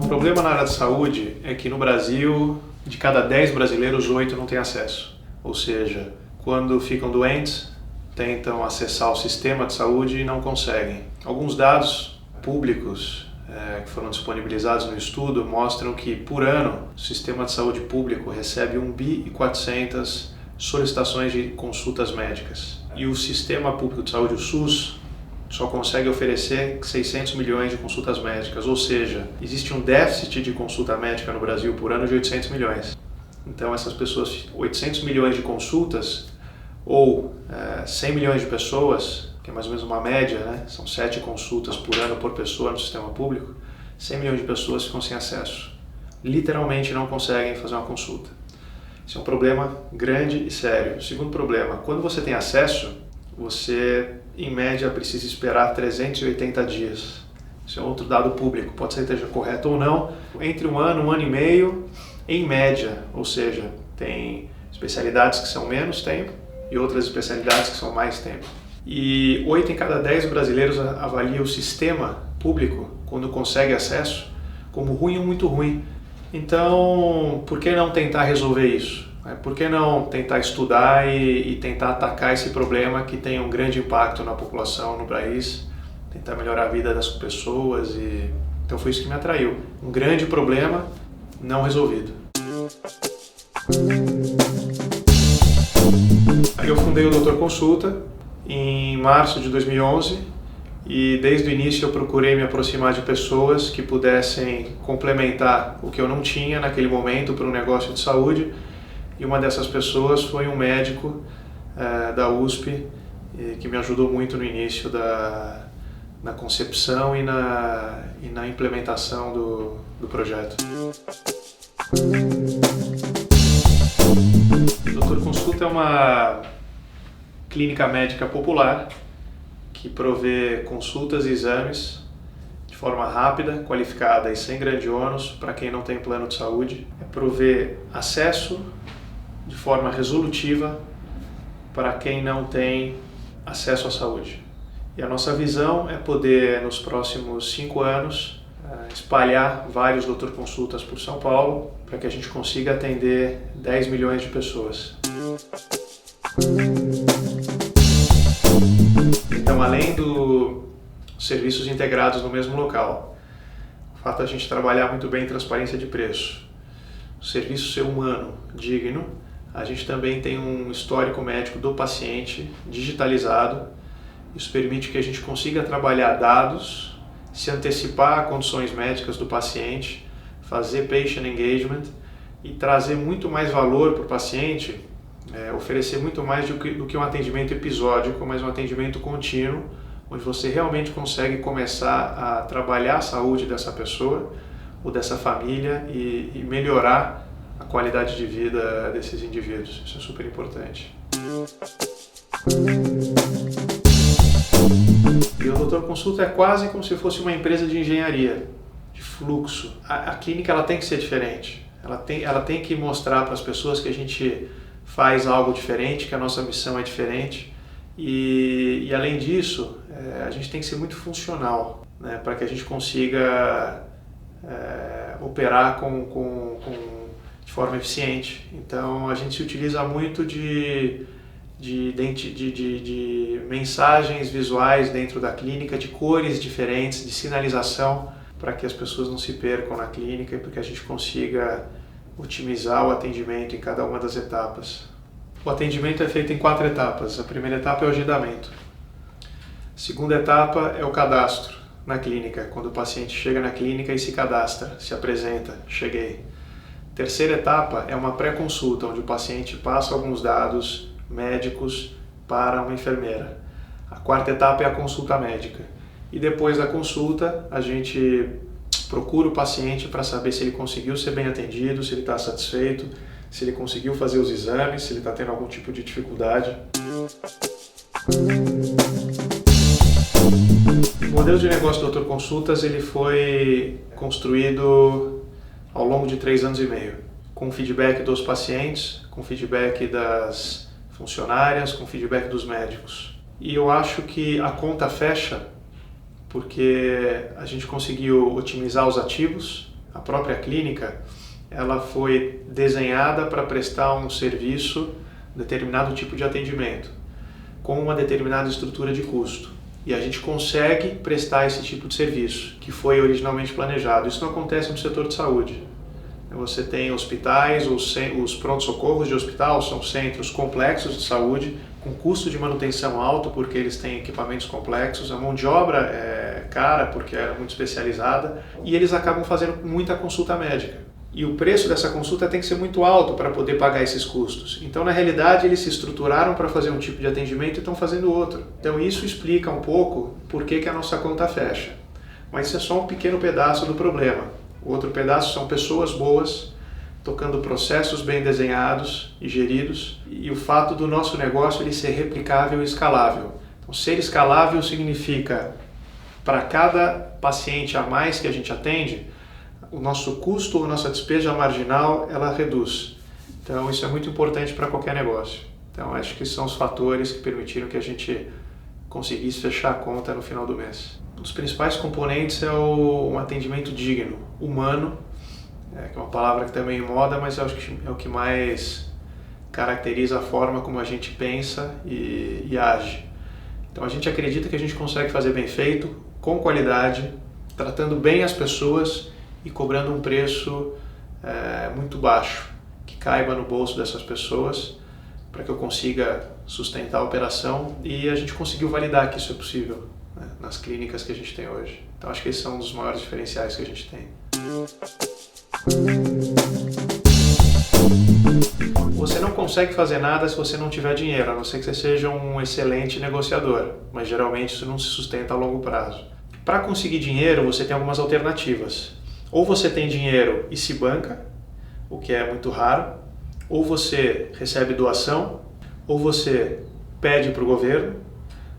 O problema na área de saúde é que no Brasil, de cada 10 brasileiros, 8 não têm acesso. Ou seja, quando ficam doentes, tentam acessar o sistema de saúde e não conseguem. Alguns dados públicos que foram disponibilizados no estudo mostram que, por ano, o sistema de saúde público recebe 1.400 bilhão solicitações de consultas médicas. E o sistema público de saúde, o SUS, só consegue oferecer 600 milhões de consultas médicas, ou seja, existe um déficit de consulta médica no Brasil por ano de 800 milhões. Então essas pessoas, 800 milhões de consultas, ou 100 milhões de pessoas, que é mais ou menos uma média, né? São 7 consultas por ano por pessoa no sistema público, 100 milhões de pessoas ficam sem acesso. Literalmente não conseguem fazer uma consulta. Isso é um problema grande e sério. O segundo problema, quando você tem acesso, você, em média, precisa esperar 380 dias. Isso é outro dado público, pode ser que esteja correto ou não. Entre um ano e meio, em média, ou seja, tem especialidades que são menos tempo e outras especialidades que são mais tempo. E 8 em cada 10 brasileiros avaliam o sistema público, quando consegue acesso, como ruim ou muito ruim. Então, por que não tentar resolver isso? Por que não tentar estudar e tentar atacar esse problema que tem um grande impacto na população, no país, tentar melhorar a vida das pessoas? Então foi isso que me atraiu. Um grande problema não resolvido. Aí eu fundei o Dr. Consulta em março de 2011 e desde o início eu procurei me aproximar de pessoas que pudessem complementar o que eu não tinha naquele momento para um negócio de saúde, e uma dessas pessoas foi um médico da USP que me ajudou muito no início na concepção e na implementação do projeto. O Dr. Consulta é uma clínica médica popular que provê consultas e exames de forma rápida, qualificada e sem grande ônus para quem não tem plano de saúde. Provê acesso de forma resolutiva para quem não tem acesso à saúde. E a nossa visão é poder, nos próximos 5 anos, espalhar vários Dr. Consultas por São Paulo para que a gente consiga atender 10 milhões de pessoas. Então, além dos serviços integrados no mesmo local, o fato de a gente trabalhar muito bem em transparência de preço, o serviço ser humano, digno, a gente também tem um histórico médico do paciente digitalizado. Isso permite que a gente consiga trabalhar dados, se antecipar a condições médicas do paciente, fazer patient engagement e trazer muito mais valor para o paciente, oferecer muito mais do que um atendimento episódico, mas um atendimento contínuo, onde você realmente consegue começar a trabalhar a saúde dessa pessoa ou dessa família e melhorar a qualidade de vida desses indivíduos. Isso é super importante. E o Dr. Consulta é quase como se fosse uma empresa de engenharia, de fluxo. A clínica ela tem que ser diferente. Ela tem que mostrar para as pessoas que a gente faz algo diferente, que a nossa missão é diferente. E além disso, a gente tem que ser muito funcional, né, para que a gente consiga operar de forma eficiente. Então a gente se utiliza muito de mensagens visuais dentro da clínica, de cores diferentes, de sinalização, para que as pessoas não se percam na clínica e para que a gente consiga otimizar o atendimento em cada uma das etapas. O atendimento é feito em 4 etapas. A primeira etapa é o agendamento. A segunda etapa é o cadastro na clínica, quando o paciente chega na clínica e se cadastra, se apresenta, cheguei. A terceira etapa é uma pré-consulta, onde o paciente passa alguns dados médicos para uma enfermeira. A quarta etapa é a consulta médica. E depois da consulta, a gente procura o paciente para saber se ele conseguiu ser bem atendido, se ele está satisfeito, se ele conseguiu fazer os exames, se ele está tendo algum tipo de dificuldade. O modelo de negócio do Dr. Consultas ele foi construído ao longo de 3 anos e meio, com feedback dos pacientes, com feedback das funcionárias, com feedback dos médicos. e eu acho que a conta fecha porque a gente conseguiu otimizar os ativos. A própria clínica, ela foi desenhada para prestar um serviço, determinado tipo de atendimento, com uma determinada estrutura de custo. E a gente consegue prestar esse tipo de serviço, que foi originalmente planejado. Isso não acontece no setor de saúde. Você tem hospitais, os pronto-socorros de hospital são centros complexos de saúde, com custo de manutenção alto, porque eles têm equipamentos complexos, a mão de obra é cara, porque é muito especializada, e eles acabam fazendo muita consulta médica. E o preço dessa consulta tem que ser muito alto para poder pagar esses custos. Então, na realidade, eles se estruturaram para fazer um tipo de atendimento e estão fazendo outro. Então, isso explica um pouco por que a nossa conta fecha. Mas isso é só um pequeno pedaço do problema. O outro pedaço são pessoas boas, tocando processos bem desenhados e geridos, e o fato do nosso negócio ele ser replicável e escalável. Então, ser escalável significa, para cada paciente a mais que a gente atende, o nosso custo ou a nossa despesa marginal, ela reduz. Então, isso é muito importante para qualquer negócio. Então, acho que são os fatores que permitiram que a gente conseguisse fechar a conta no final do mês. Um dos principais componentes é um atendimento digno, humano, que é uma palavra que também é moda, mas eu acho que é o que mais caracteriza a forma como a gente pensa e age. Então, a gente acredita que a gente consegue fazer bem feito, com qualidade, tratando bem as pessoas e cobrando um preço muito baixo, que caiba no bolso dessas pessoas, para que eu consiga sustentar a operação, e a gente conseguiu validar que isso é possível, né, nas clínicas que a gente tem hoje. Então acho que esses são um dos maiores diferenciais que a gente tem. Você não consegue fazer nada se você não tiver dinheiro, a não ser que você seja um excelente negociador, mas geralmente isso não se sustenta a longo prazo. Para conseguir dinheiro, você tem algumas alternativas. Ou você tem dinheiro e se banca, o que é muito raro, ou você recebe doação, ou você pede para o governo,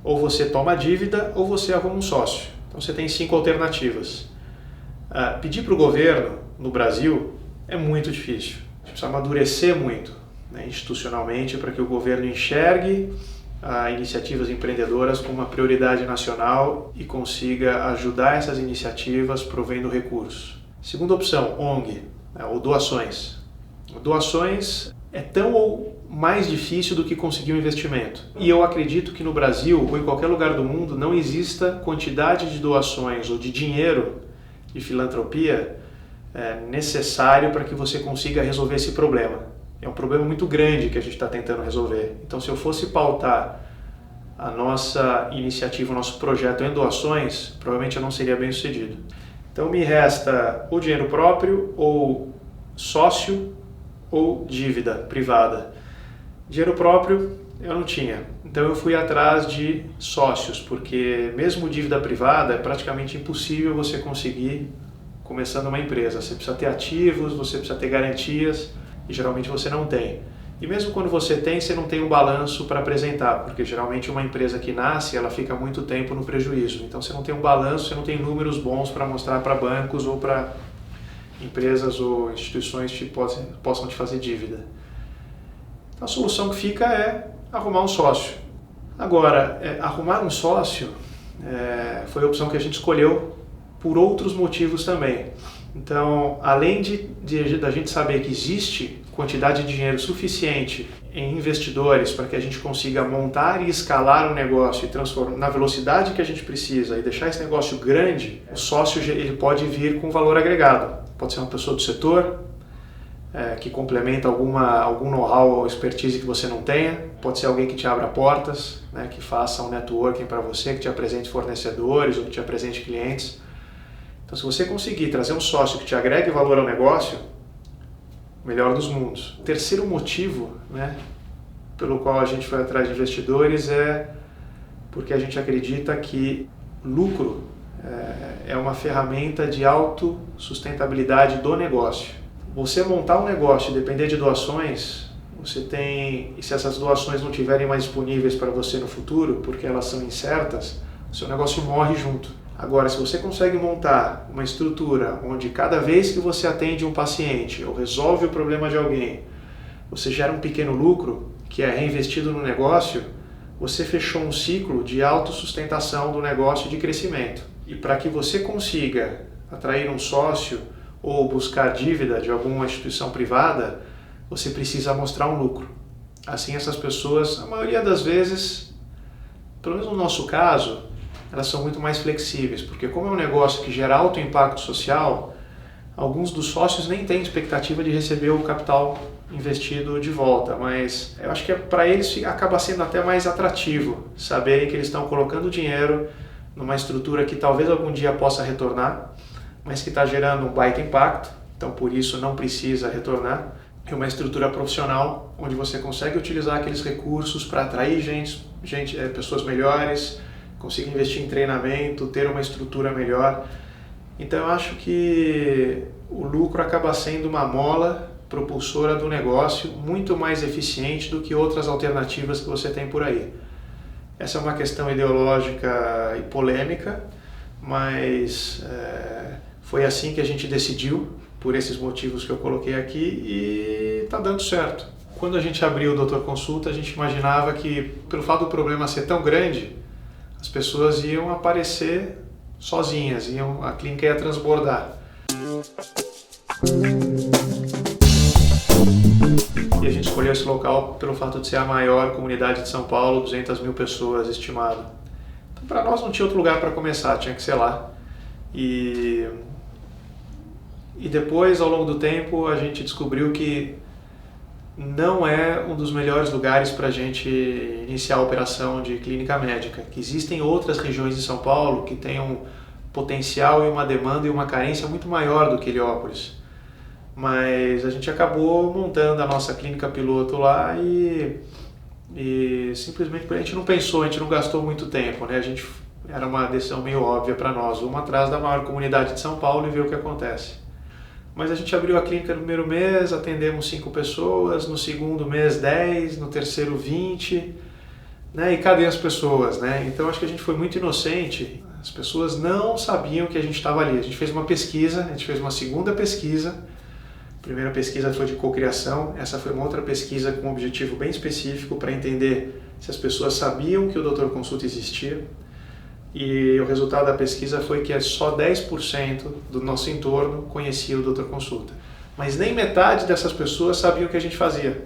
ou você toma dívida, ou você arruma um sócio. Então você tem 5 alternativas. Pedir para o governo, no Brasil, é muito difícil. A gente precisa amadurecer muito, né, institucionalmente, para que o governo enxergue iniciativas empreendedoras como uma prioridade nacional e consiga ajudar essas iniciativas provendo recursos. Segunda opção, ONG, ou doações. Doações é tão ou mais difícil do que conseguir um investimento. E eu acredito que no Brasil ou em qualquer lugar do mundo não exista quantidade de doações ou de dinheiro de filantropia necessário para que você consiga resolver esse problema. É um problema muito grande que a gente está tentando resolver. Então, se eu fosse pautar a nossa iniciativa, o nosso projeto em doações, provavelmente eu não seria bem sucedido. Então, me resta ou dinheiro próprio, ou sócio, ou dívida privada. Dinheiro próprio eu não tinha, então eu fui atrás de sócios, porque mesmo dívida privada é praticamente impossível você conseguir começando uma empresa. Você precisa ter ativos, você precisa ter garantias, e geralmente você não tem. E mesmo quando você tem, você não tem um balanço para apresentar, porque geralmente uma empresa que nasce, ela fica muito tempo no prejuízo. Então você não tem um balanço, você não tem números bons para mostrar para bancos ou para empresas ou instituições que possam te fazer dívida. Então, a solução que fica é arrumar um sócio. Agora, arrumar um sócio foi a opção que a gente escolheu por outros motivos também. Então, além da gente saber que existe quantidade de dinheiro suficiente em investidores para que a gente consiga montar e escalar um negócio e transformar na velocidade que a gente precisa e deixar esse negócio grande, o sócio ele pode vir com valor agregado. Pode ser uma pessoa do setor, que complementa algum know-how ou expertise que você não tenha. Pode ser alguém que te abra portas, né, que faça um networking para você, que te apresente fornecedores ou que te apresente clientes. Então, se você conseguir trazer um sócio que te agregue valor ao negócio, melhor dos mundos. O terceiro motivo, né, pelo qual a gente foi atrás de investidores é porque a gente acredita que lucro é uma ferramenta de autossustentabilidade do negócio. Você montar um negócio e depender de doações, e se essas doações não estiverem mais disponíveis para você no futuro, porque elas são incertas, o seu negócio morre junto. Agora, se você consegue montar uma estrutura onde cada vez que você atende um paciente ou resolve o problema de alguém, você gera um pequeno lucro que é reinvestido no negócio, você fechou um ciclo de autossustentação do negócio e de crescimento. E para que você consiga atrair um sócio ou buscar dívida de alguma instituição privada, você precisa mostrar um lucro. Assim, essas pessoas, a maioria das vezes, pelo menos no nosso caso, elas são muito mais flexíveis, porque como é um negócio que gera alto impacto social, alguns dos sócios nem têm expectativa de receber o capital investido de volta, mas eu acho que para eles acaba sendo até mais atrativo saberem que eles estão colocando dinheiro numa estrutura que talvez algum dia possa retornar, mas que está gerando um baita impacto, então por isso não precisa retornar. É uma estrutura profissional onde você consegue utilizar aqueles recursos para atrair pessoas melhores, conseguir investir em treinamento, ter uma estrutura melhor. Então eu acho que o lucro acaba sendo uma mola propulsora do negócio muito mais eficiente do que outras alternativas que você tem por aí. Essa é uma questão ideológica e polêmica, mas foi assim que a gente decidiu, por esses motivos que eu coloquei aqui, e está dando certo. Quando a gente abriu o Dr. Consulta, a gente imaginava que, pelo fato do problema ser tão grande, as pessoas iam aparecer sozinhas, a clínica ia transbordar. E a gente escolheu esse local pelo fato de ser a maior comunidade de São Paulo, 200 mil pessoas estimado. Então, para nós não tinha outro lugar para começar, tinha que ser lá. E depois, ao longo do tempo, a gente descobriu que não é um dos melhores lugares para a gente iniciar a operação de clínica médica, que existem outras regiões de São Paulo que têm um potencial e uma demanda e uma carência muito maior do que Heliópolis. Mas a gente acabou montando a nossa clínica piloto lá e simplesmente a gente não pensou, a gente não gastou muito tempo, né? Era uma decisão meio óbvia para nós, vamos atrás da maior comunidade de São Paulo e ver o que acontece. Mas a gente abriu a clínica no primeiro mês, atendemos 5 pessoas, no segundo mês 10, no terceiro 20, né? E cadê as pessoas, né? Então acho que a gente foi muito inocente, as pessoas não sabiam que a gente estava ali. A gente fez uma pesquisa, a gente fez uma segunda pesquisa, a primeira pesquisa foi de cocriação, essa foi uma outra pesquisa com um objetivo bem específico para entender se as pessoas sabiam que o Dr. Consulta existia. E o resultado da pesquisa foi que só 10% do nosso entorno conhecia o Dr. Consulta. Mas nem metade dessas pessoas sabiam o que a gente fazia.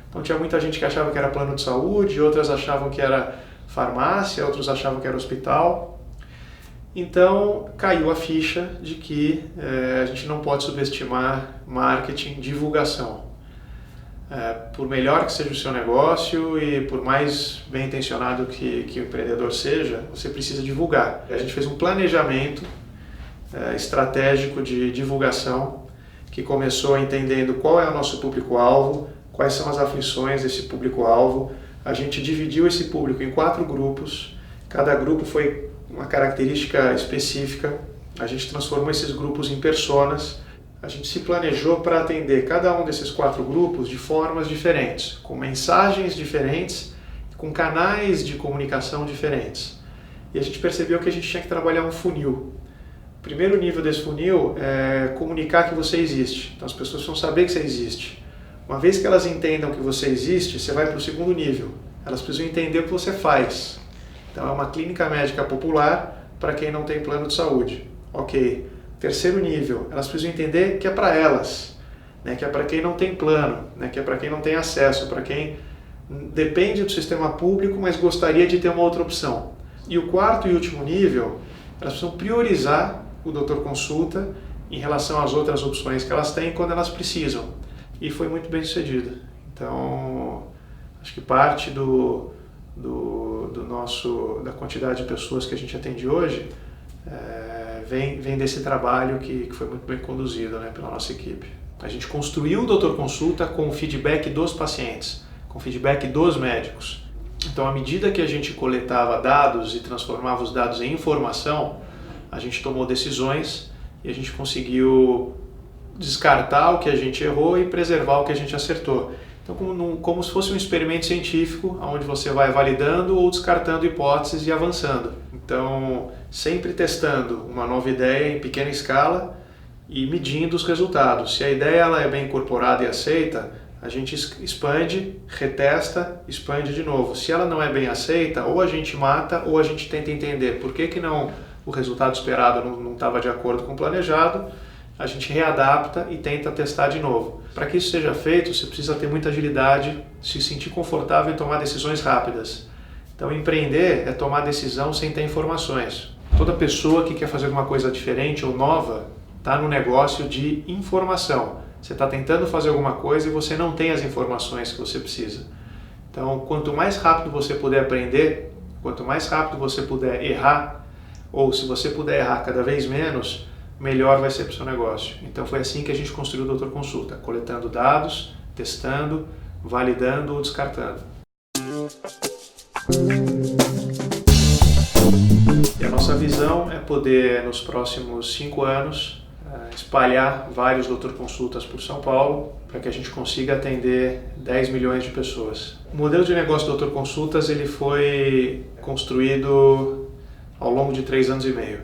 Então tinha muita gente que achava que era plano de saúde, outras achavam que era farmácia, outros achavam que era hospital. Então caiu a ficha de que a gente não pode subestimar marketing, divulgação. Por melhor que seja o seu negócio e por mais bem intencionado que o empreendedor seja, você precisa divulgar. A gente fez um planejamento estratégico de divulgação que começou entendendo qual é o nosso público-alvo, quais são as aflições desse público-alvo. A gente dividiu esse público em 4 grupos, cada grupo foi uma característica específica, a gente transformou esses grupos em personas. A gente se planejou para atender cada um desses 4 grupos de formas diferentes, com mensagens diferentes, com canais de comunicação diferentes. E a gente percebeu que a gente tinha que trabalhar um funil. O primeiro nível desse funil é comunicar que você existe. Então as pessoas precisam saber que você existe. Uma vez que elas entendam que você existe, você vai para o segundo nível. Elas precisam entender o que você faz. Então é uma clínica médica popular para quem não tem plano de saúde. Ok. Terceiro nível, elas precisam entender que é para elas, né? Que é para quem não tem plano, né? Que é para quem não tem acesso, para quem depende do sistema público, mas gostaria de ter uma outra opção. E o quarto e último nível, elas precisam priorizar o Dr. Consulta em relação às outras opções que elas têm quando elas precisam. E foi muito bem sucedido. Então, acho que parte da quantidade de pessoas que a gente atende hoje vem desse trabalho que foi muito bem conduzido, né, pela nossa equipe. A gente construiu o Dr. Consulta com o feedback dos pacientes, com o feedback dos médicos. Então, à medida que a gente coletava dados e transformava os dados em informação, a gente tomou decisões e a gente conseguiu descartar o que a gente errou e preservar o que a gente acertou. Então, como se fosse um experimento científico, onde você vai validando ou descartando hipóteses e avançando. Então, sempre testando uma nova ideia em pequena escala e medindo os resultados. Se a ideia ela é bem incorporada e aceita, a gente expande, retesta, expande de novo. Se ela não é bem aceita, ou a gente mata ou a gente tenta entender por que não, o resultado esperado não estava de acordo com o planejado, a gente readapta e tenta testar de novo. Para que isso seja feito, você precisa ter muita agilidade, se sentir confortável em tomar decisões rápidas. Então, empreender é tomar decisão sem ter informações. Toda pessoa que quer fazer alguma coisa diferente ou nova está no negócio de informação. Você está tentando fazer alguma coisa e você não tem as informações que você precisa. Então, quanto mais rápido você puder aprender, quanto mais rápido você puder errar, ou se você puder errar cada vez menos, melhor vai ser para o seu negócio. Então, foi assim que a gente construiu o Doutor Consulta, coletando dados, testando, validando ou descartando. E a nossa visão é poder, nos próximos 5 anos, espalhar vários Doutor Consultas por São Paulo para que a gente consiga atender 10 milhões de pessoas. O modelo de negócio do Doutor Consultas ele foi construído ao longo de 3 anos e meio.